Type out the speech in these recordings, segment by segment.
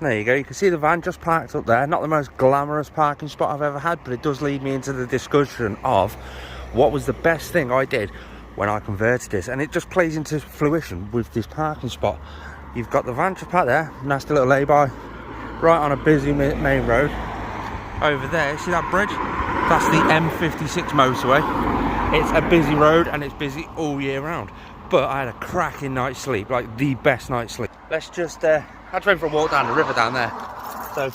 There you go, you can see the van just parked up there. Not the most glamorous parking spot I've ever had, but it does lead me into the discussion of what was the best thing I did when I converted this, and it just plays into fruition with this parking spot. You've got the van just parked there, nasty little lay-by, right on a busy main road. Over there, see that bridge? That's the M56 motorway. It's a busy road and it's busy all year round. But I had a cracking night's sleep, like the best night's sleep. Let's just, I had to go for a walk down the river down there. So,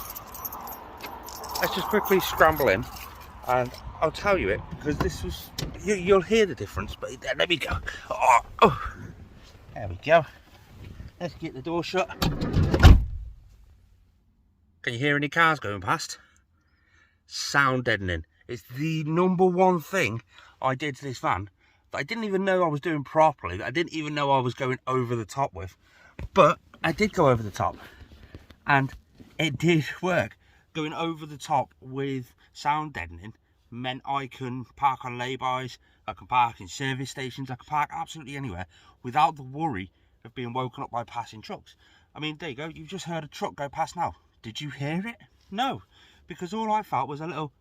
let's just quickly scramble in and I'll tell you it, because this was, you'll hear the difference, but let me go. Oh, there we go. Let's get the door shut. Can you hear any cars going past? Sound deadening. It's the number one thing I did to this van that I didn't even know I was doing properly, that I didn't even know I was going over the top with. But I did go over the top and it did work. Going over the top with sound deadening meant I can park on laybys, I can park in service stations, I can park absolutely anywhere without the worry of being woken up by passing trucks. I mean, there you go, you've just heard a truck go past now. Did you hear it? No, because all I felt was a little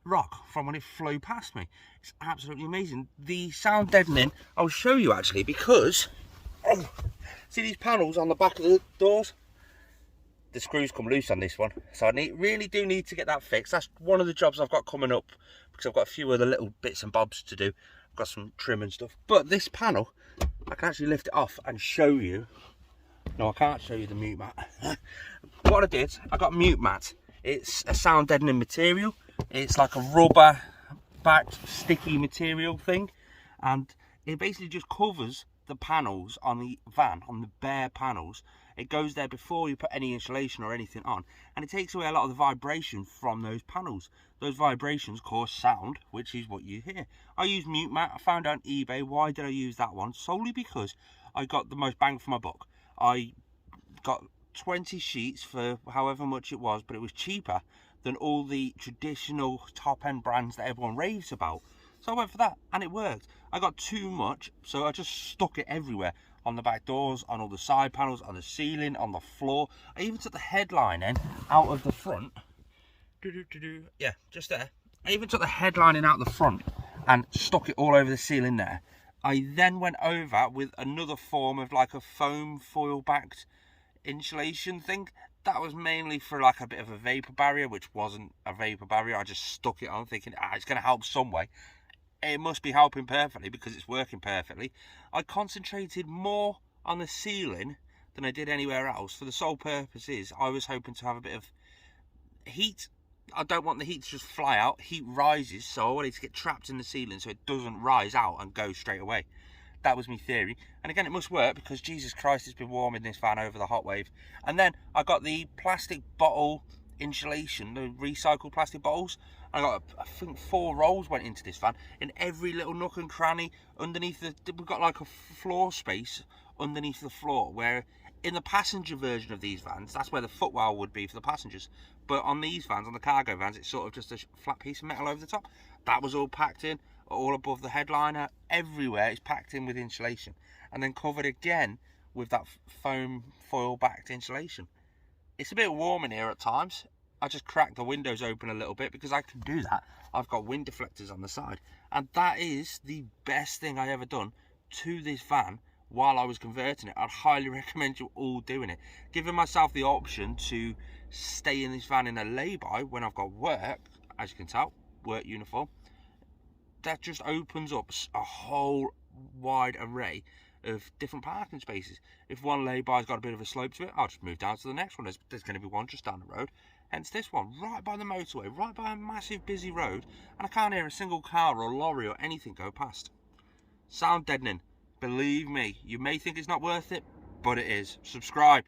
rock from when it flew past me. It's absolutely amazing. The sound deadening, I'll show you actually, because see these panels on the back of the doors? The screws come loose on this one, so I really do need to get that fixed. That's one of the jobs I've got coming up, because I've got a few other little bits and bobs to do. I've got some trim and stuff, but this panel, I can actually lift it off and show you. No, I can't show you the mute mat. What I did, I got mute mat. It's a sound deadening material. It's like a rubber backed sticky material thing, and it basically just covers the panels on the van, on the bare panels. It goes there before you put any insulation or anything on, and it takes away a lot of the vibration from those panels. Those vibrations cause sound, which is what you hear. I use mute mat. I found out on eBay. Why did I use that one? Solely because I got the most bang for my buck. I got 20 sheets for however much it was, but it was cheaper than all the traditional top-end brands that everyone raves about. So I went for that, and it worked. I got too much, so I just stuck it everywhere. On the back doors, on all the side panels, on the ceiling, on the floor. I even took the headlining out of the front. Yeah, just there. I even took the headlining out the front and stuck it all over the ceiling there. I then went over with another form of like a foam foil backed insulation thing. That was mainly for like a bit of a vapor barrier, which wasn't a vapor barrier. I just stuck it on thinking, it's going to help some way. It must be helping perfectly because it's working perfectly. I concentrated more on the ceiling than I did anywhere else, for the sole purpose is I was hoping to have a bit of heat. I don't want the heat to just fly out. Heat rises, so I want it to get trapped in the ceiling so it doesn't rise out and go straight away. That was my theory, and again, it must work because Jesus Christ, it's been warm in this van over the hot wave. And then I got the plastic bottle insulation, the recycled plastic bottles. I got, I think 4 rolls went into this van in every little nook and cranny underneath the, we've got like a floor space underneath the floor, where in the passenger version of these vans, that's where the footwell would be for the passengers. But on these vans, on the cargo vans, it's sort of just a flat piece of metal over the top. That was all packed in, all above the headliner, everywhere is packed in with insulation. And then covered again with that foam foil backed insulation. It's a bit warm in here at times. I just cracked the windows open a little bit because I can do that. I've got wind deflectors on the side. And that is the best thing I ever done to this van while I was converting it. I'd highly recommend you all doing it. Giving myself the option to stay in this van in a lay-by when I've got work, as you can tell, work uniform. That just opens up a whole wide array of different parking spaces. If one lay-by's got a bit of a slope to it, I'll just move down to the next one. There's going to be one just down the road. Hence this one, right by the motorway, right by a massive busy road, and I can't hear a single car or lorry or anything go past. Sound deadening. Believe me, you may think it's not worth it, but it is. Subscribe.